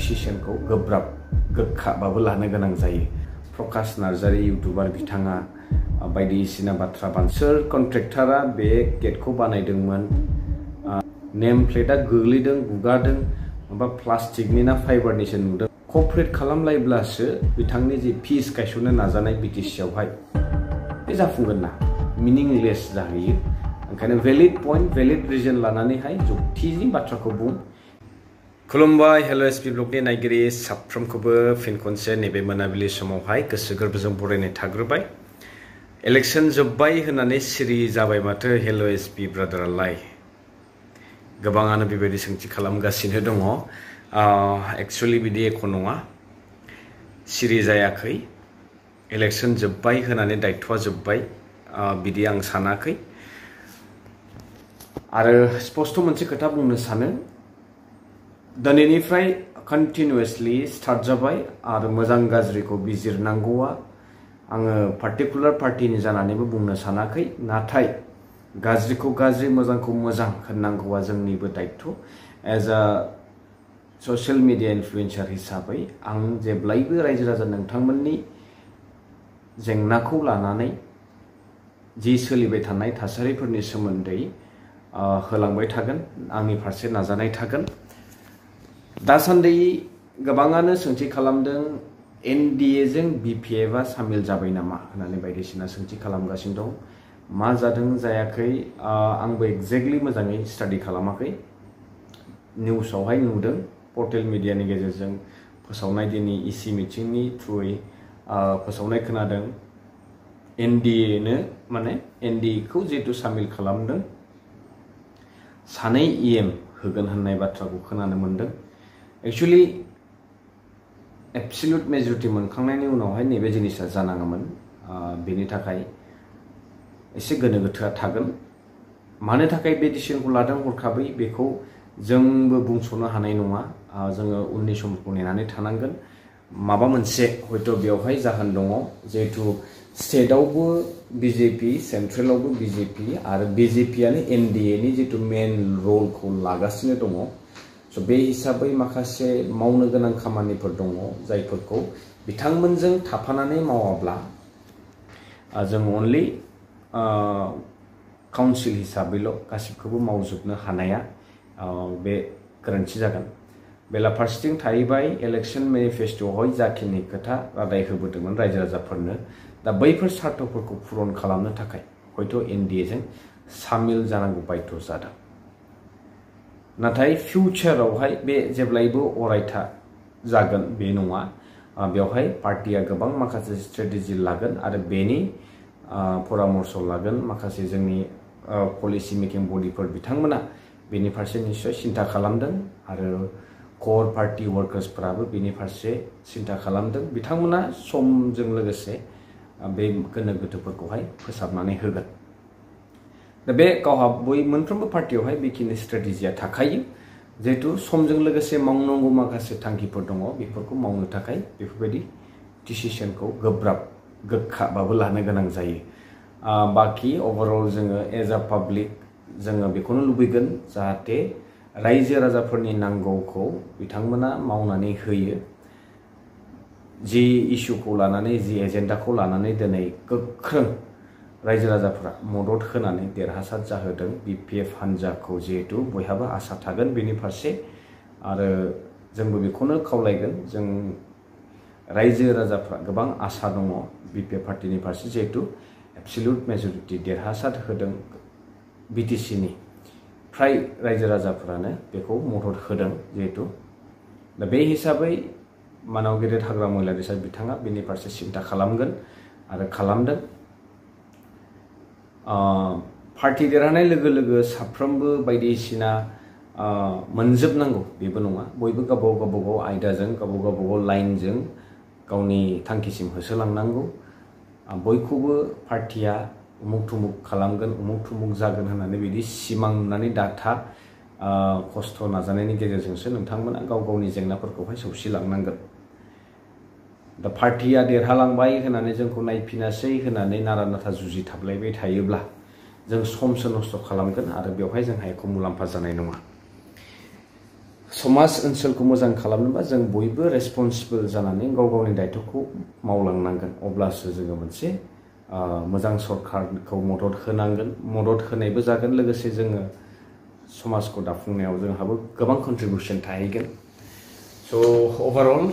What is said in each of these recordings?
डिसिसनखौ गोब्राब गोख्खाबाबो लानो गोनां जायो। प्रकाश नार्जारी इउटुबार बिथाङा बायदिसिना बाथ्रा सोर कन्ट्रेक्टरा बे गेटखौ बानायदोंमोन, नेम प्लेटआ गोग्लैदों गुगादों बा प्लास्टिकनि ना फाइबारनिसो नुदों, कपरेट खालामलायब्लासो बिथांनि जे फिस गायसननो नाजानाय बिटिसिआवहाय बे जाफुंगोन ना, मिनिंलेस जाहैयो। ओंखायनो भेलिड पइन्ट भेलिड रिजन लानानैहाय जुक्तिनि बाथ्राखौ बुं। खुलुमबाय, हेल' एसपि ब्लगनि नायगिरि साफ्रोमखौबो फिन खनसे नैबे मोनाबिलि समावहाय गोसो गोरबोजों बरायनाय थाग्रोबाय। इलेक्शन जोब्बाय होननानै सिरि जाबाय माथो हेल' एसपि ब्रादारालाय, गोबाङानो बेबायदि सोंथि खालामगासिनो दङ। एक्चुअलि बिदि एख' नङा, सिरि जायाखै। इलेक्शन जोब्बाय होननानै दायथ'आ जोब्बाय बिदि आं सानाखै। आरो स्पष्ट मोनसे खोथा बुंनो सानो, दिनैनिफ्राय कन्टिनिउसलि स्टार्ट जाबाय आरो मोजां गाज्रिखौ बिजिरनांगौआ आङो पार्टिकुलार पार्टिनि जानानैबो बुंनो सानाखै, नाथाय गाज्रिखौ गाज्रि मोजांखौ मोजां होननांगौआ जोंनिबो दायथ'। एज आ ससियेल मिडिया इनफ्लुएन्सार हिसाबै आं जेब्लायबो रायजो राजा नोंथांमोननि जेंनाखौ लानानै जि सोलिबाय थानाय थासारिफोरनि सोमोन्दै होलांबाय थागोन, आंनि फारसे नाजानाय थागोन। दासान्दि गोबाङानो सोंथि खालामदों एनडिएजों बिपिएफआ सामिल जाबाय नामा होननानै बायदिसिना सोंथि खालामगासिनो दं। मा जादों जायाखै आंबो एक्जेक्टलि मोजाङै स्टाडि खालामाखै। निउसावहाय नुदों, पर्टेल मिडियानि गेजेरजों फोसावनाय दिनै इसि मिटिंनि थ्रुयै फोसावनाय खोनादों। एनडिएनो माने एनडिएखौ जिहेतु सामिल खालामदों, सानै इएम होगोन होननाय बाथ्राखौ खोनानो मोन्दों। एक्चुअलि एबसल्युट मेजरिटि मोनखांनायनि उनावहाय नैबे जिनिसा जानाङामोन। बेनि थाखाय एसे गोनो गोथोआ थागोन। मानो थाखाय बे डिसिजनखौ लादों हरखाबै बेखौ जोंबो बुंस'नो हानाय नङा। जोङो उननि समखौ नेनानै थानांगोन। माबा मोनसे हयथ' बेवहाय जाहोन दङ, जिहेतु स्टेटआवबो बिजेपि, सेन्ट्रेलावबो बिजेपि आरो बिजेपिआनो एनडिएनि जितु मेन रलखौ लागासिनो दङ। स' बे हिसाबै माखासे मावनो गोनां खामानिफोर दङ जायफोरखौ बिथांमोनजों थाफानानै मावाब्ला जों अनलि काउन्सिल हिसाबैल' गासिबखौबो मावजोबनो हानाया बे गोरोन्थि जागोन। बेलाफारसेथिं थाहैबाय इलेक्शन मेनिफेस्ट'आवहाय जाखिनि खोथा रादाय होबोदोंमोन रायजो राजाफोरनो, दा बैफोर सार्थफोरखौ पुरन खालामनो थाखाय हयथ' एनडिएजों सामिल जानांगौ बायध' जादों। नाथाय फिउचारावहाय बे जेब्लायबो अरायथा जागोन बे नङा। बेवहाय पार्टिया गोबां माखासे स्ट्रेटेजि लागोन आरो बेनि परामर्श लागोन। माखासे जोंनि पलिसि मेकिं बडिफोर बिथांमोना बेनि फारसे निश्चय सिन्था खालामदों आरो कोर पार्टी वर्कार्सफोराबो बेनि फारसे सिन्था खालामदों। बिथांमोना समजों लोगोसे बे गोनो गोथोफोरखौहाय फोसाबनानै होगोन। दा बे गावहा मोनफ्रोमबो पार्टियावहाय बेखिनि स्ट्रेटेजिया थाखायो। जिहेतु समजों लोगोसे मावनांगौ माखासे थांखिफोर दङ, बेफोरखौ मावनो थाखाय बेफोरबायदि डिसिसनखौ गोब्राब गोख्खाबाबो लानो गोनां जायो। बाखि ओभारअल जोङो एज आ पाब्लिक जोङो बेखौनो लुबैगोन जाहाथे रायजो राजाफोरनि नांगौखौ बिथांमोना मावनानै होयो। जि इस्युखौ लानानै जि एजेन्डाखौ लानानै दिनै गोख्रों रायजो राजाफोरा मदद होनानै देरहासार जाहोदों। बिपिएफ हान्जाखौ जिहेतु बयहाबो आसा थागोन बेनि फारसे, आरो जोंबो बेखौनो खावलायगोन। जों रायजो राजाफ्रा गोबां आसा दङ बिपिएफ पार्टिनि फारसे, जिहेतु एबसल्युट मेजरिटि देरहासार होदों। बिटिसिनि फ्राय रायजो राजाफोरानो बेखौ मदद होदों जिहेतु। दा बे हिसाबै मानाव गेदेर हाग्रा महिलारि सार बिथाङा बेनि फारसे सिन्था खालामगोन आरो खालामदों। पार्टि देरहानाय लोगो लोगो साफ्रोमबो बायदिसिना मोनजोबनांगौ बेबो नङा। बयबो गावबागाव आयदाजों गावबागाव लाइनजों गावनि थांखिसिम होसोलांनांगौ। बयखौबो पार्टिया उमुक थुमुक खालामगोन, उमुक थुमुक जागोन होननानै बिदि सिमां नुनानै दाथा। खस्थ' नाजानायनि गेजेरजोंसो नोंथांमोना गाव गावनि जेंनाफोरखौहाय सौसिलांनांगोन। दा पार्टिया देरहालांबाय होननानै जोंखौ नायफिनासै होननानै नारा नाथा जुजिथाबलायबाय थायोब्ला जों समसो नस्थ' खालामगोन आरो बेवहाय जोंहा एख' मुलाम्फा जानाय नङा। समाज ओनसोलखौ मोजां खालामनोबा जों बयबो रेसपन्सिबल जानानै गाव गावनि दायित्वखौ मावलांनांगोन अब्लासो जोङो मोनसे मोजां सरकारखौ मदद होनांगोन मदद होनायबो जागोन लोगोसे जोङो समाजखौ दाफुंनायाव जोंहाबो गोबां कन्ट्रिबिउसन थाहैगोन स' ओभारअल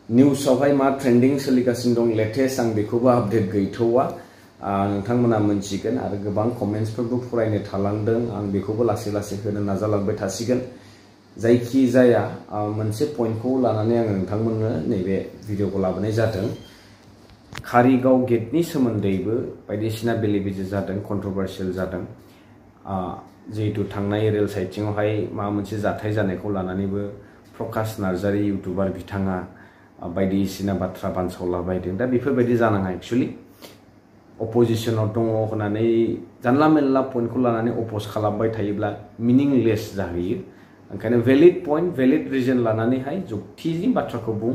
निउसावहाय मा ट्रेन्डिं सोलिगासिनो दं लेटेस्ट आं बेखौबो आपडेट गैथ'वा नोंथांमोना मोनथिगोन आरो गोबां कमेन्ट्सफोरबो फरायनो थालांदों आं बेखौबो लासै लासै होनो नाजालांबाय थासिगोन जायखि जाया मोनसे पइन्टखौ लानानै आङो नोंथांमोननो नैबे भिडिअखौ लाबोनाय जादों कारिगाव गेटनि सोमोन्दैबो बायदिसिना बेले-बेजे जादों कन्ट्रोभार्सियेल जादों जिहेतु थांनाय रेल साइटिंआवहाय माबा मोनसे जाथाय जानायखौ लानानैबो प्रकाश नार्जारी इउटुबार बिथाङा बायदिसिना बाथ्रा बानसावलाबायदों दा बेफोरबायदि जानाङा एक्चुअली अपोजिशनाव दङ होननानै जानला मेनला पइन्टखौ लानानै अपोज खालामबाय थायोब्ला मिनिंलेस जाहैयो ओंखायनो भेलिड पइन्ट भेलिड रिजन लानानैहाय जुक्तिनि बाथ्राखौ बुं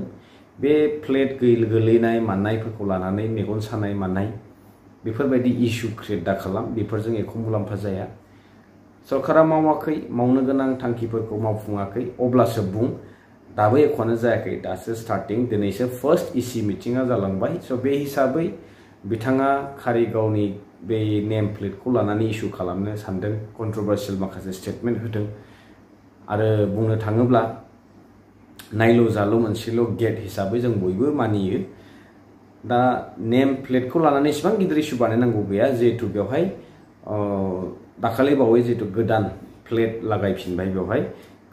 बे प्लेट गोलैनाय मानायफोरखौ लानानै मेगन सानाय मानाय बेफोरबायदि इस्यु क्रिएट दा खालाम बेफोरजों एख' मुलाम्फा जाया सरकारा मावाखै मावनो गोनां थांखिफोरखौ मावफुङाखै अब्लासो बुं दाबो एख'आनो जायाखै दासो स्टार्टिं दिनैसो फार्स्ट इसि मिटिङा जालांबाय स' बे हिसाबै बिथाङा कारिगावनि बे नेम प्लेटखौ लानानै इस्यु खालामनो सानदों कन्ट्रोभार्सियेल माखासे स्टेटमेन्ट होदों आरो बुंनो थाङोब्ला नायल' जाल' मोनसेल' गेट हिसाबै जों बयबो मानियो दा नेम प्लेटखौ लानानै इसेबां गिदिर इस्यु बानायनांगौ गैया जिहेतु बेवहाय दाखालि बावै जिहेतु गोदान प्लेट लागायफिनबाय बेवहाय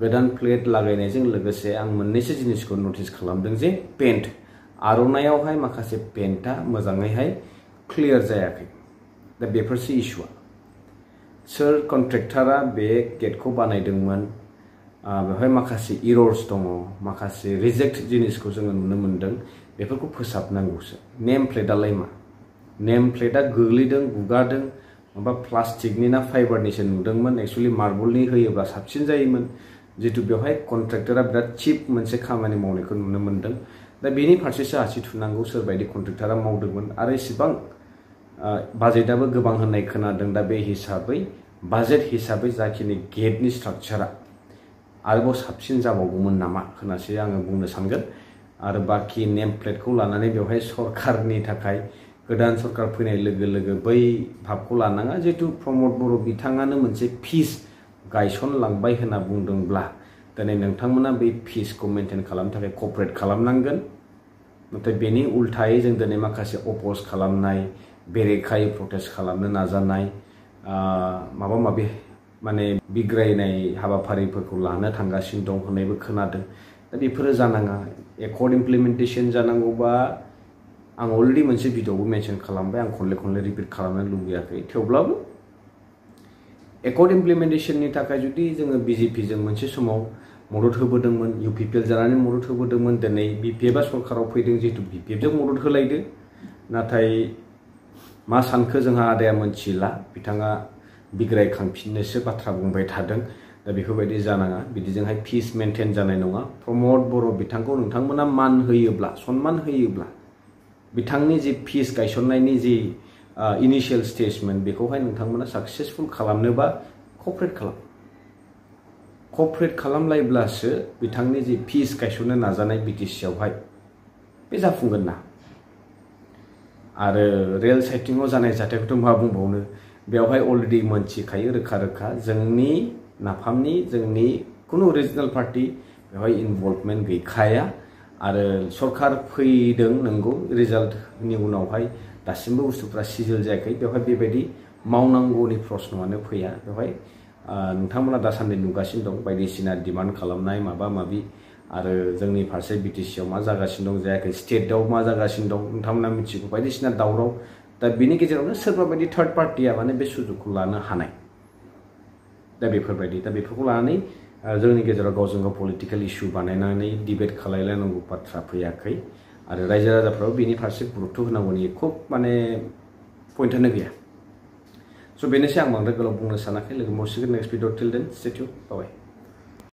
गोदान प्लेट लागायनायजों लोगोसे आं मोननैसो जिनिसखौ नटिस खालामदों जे पेन्ट आर'नायावहाय माखासे पेन्टआ मोजाङैहाय क्लियार जायाखै दा बेफोरसो इस्युआ सोर कन्ट्रेक्टरा बे गेटखौ बानायदोंमोन बेवहाय माखासे इरर्स दङ माखासे रिजेक्ट जिनिसखौ जोङो नुनो मोन्दों बेफोरखौ फोसाबनांगौसो नेम प्लेटआलाय मा नेम प्लेटआ गोग्लैदों गुगादों माबा प्लास्टिकनि ना फाइबारनिसो नुदोंमोन एक्चुअली मार्बलनि होयोब्ला साबसिन जायोमोन जिहेतु बेवहाय कन्ट्रेक्टरा बिराद चिप मोनसे खामानि मावनायखौ नुनो मोन्दों दा बेनि फारसेसो आसि थुनांगौ सोरबायदि कन्ट्रेक्टरा मावदोंमोन आरो इसेबां बाजेटआबो गोबां होननाय खोनादों दा बे हिसाबै बाजेट हिसाबै जाखिनि गेटनि स्ट्राक्चारा आरोबाव साबसिन जाबावगौमोन नामा होननासो आङो बुंनो सानगोन आरो बाखि नेम प्लेटखौ लानानै बेवहाय सरकारनि थाखाय गोदान सरकार फैनाय लोगो लोगो बै भाबखौ लानाङा जिहेतु प्रमद बर' बिथाङानो मोनसे फिस गायसनलांबाय होनना बुंदोंब्ला दिनै नोंथांमोना बै फिसखौ मेनटेन खालामनो थाखाय क'पारेट खालामनांगोन नाथाय बेनि उल्थायै जों दिनै माखासे अपोज खालामनाय बेरेखायै प्रटेस्ट खालामनो नाजानाय माबा माबि माने बिग्रायनाय हाबाफारिफोरखौ लानो थांगासिनो दं होननायबो खोनादों दा बेफोरो जानाङा एकर्ड इमप्लिमेन्टेसन जानांगौबा आं अलरेडि मोनसे भिडिअ'बो मेनसन खालामबाय आं खनले खनले रिपिट खालामनो लुबैयाखै थेवब्लाबो एकर्ड इमप्लिमेन्टेसननि थाखाय जुदि जोङो बिजेपिजों मोनसे समाव मदद होबोदोंमोन इउपिपिएल जानानै मदद होबोदोंमोन दिनै बिपिएफआ सरकाराव फैदों जिहेतु बिपिएफजों मदद होलायदो नाथाय मा सानखो जोंहा आदाया मोनथिला बिथाङा बिग्रायखांफिननोसो बाथ्रा बुंबाय थादों दा बेफोरबायदि जानाङा बिदिजोंहाय पिस मेनटेन जानाय नङा प्रमद बर' बिथांखौ नोंथांमोना मान होयोब्ला सनमान होयोब्ला बिथांनि जि पिस गायसननायनि जि इनिशियेल स्टेजमोन बेखौहाय नोंथांमोना साक्सेसफुल खालामनोबा क'पारेट खालामलायब्लासो बिथांनि जि पिस गायसननो नाजानाय बिटिसिआवहाय बे जाफुंगोन ना आरो रेल साइटिंआव जानाय जाथायखौथ' मा बुंबावनो बेवहाय अलरेडि मोनथिखायो रोखा रोखा जोंनि नाफामनि जोंनि खुनु रिजनेल पार्टी बेवहाय इनभल्भमेन्ट गैखाया आरो सरकार फैदों नंगौ रिजाल्टनि उनावहाय दासिमबो बुस्थुफ्रा सिजिल जायाखै बेवहाय बेबायदि मावनांगौनि प्रश्नआनो फैया बेवहाय नोंथांमोना दासान्दि नुगासिनो दं बायदिसिना डिमान्ड खालामनाय माबा माबि आरो जोंनि फारसे बिटिसिआव मा जागासिनो दं जायाखै स्टेटआव मा जागासिनो दं नोंथांमोना मिथिगौ बायदिसिना दावराव दा बिनि गेजेरावनो सोरबा बायदि थार्ड पार्टिया माने बे सुजुगखौ लानो हानाय दा बेफोरखौ लानानै जोंनि गेजेराव गावजों गाव पलिटिकेल इस्यु बानायनानै डिबेट खालायलायनांगौ बाथ्रा फैयाखै आरो रायजो राजाफ्राबो बेनि फारसे गुरुत्व होनांगौनि खुब माने पइन्टआनो गैया स' बेनोसै आं बांद्राय गोलाव बुंनो सानाखै लोगो मोनसिगोन नेक्स्ट भिडिअ टिल देन स्टे टिउन बाय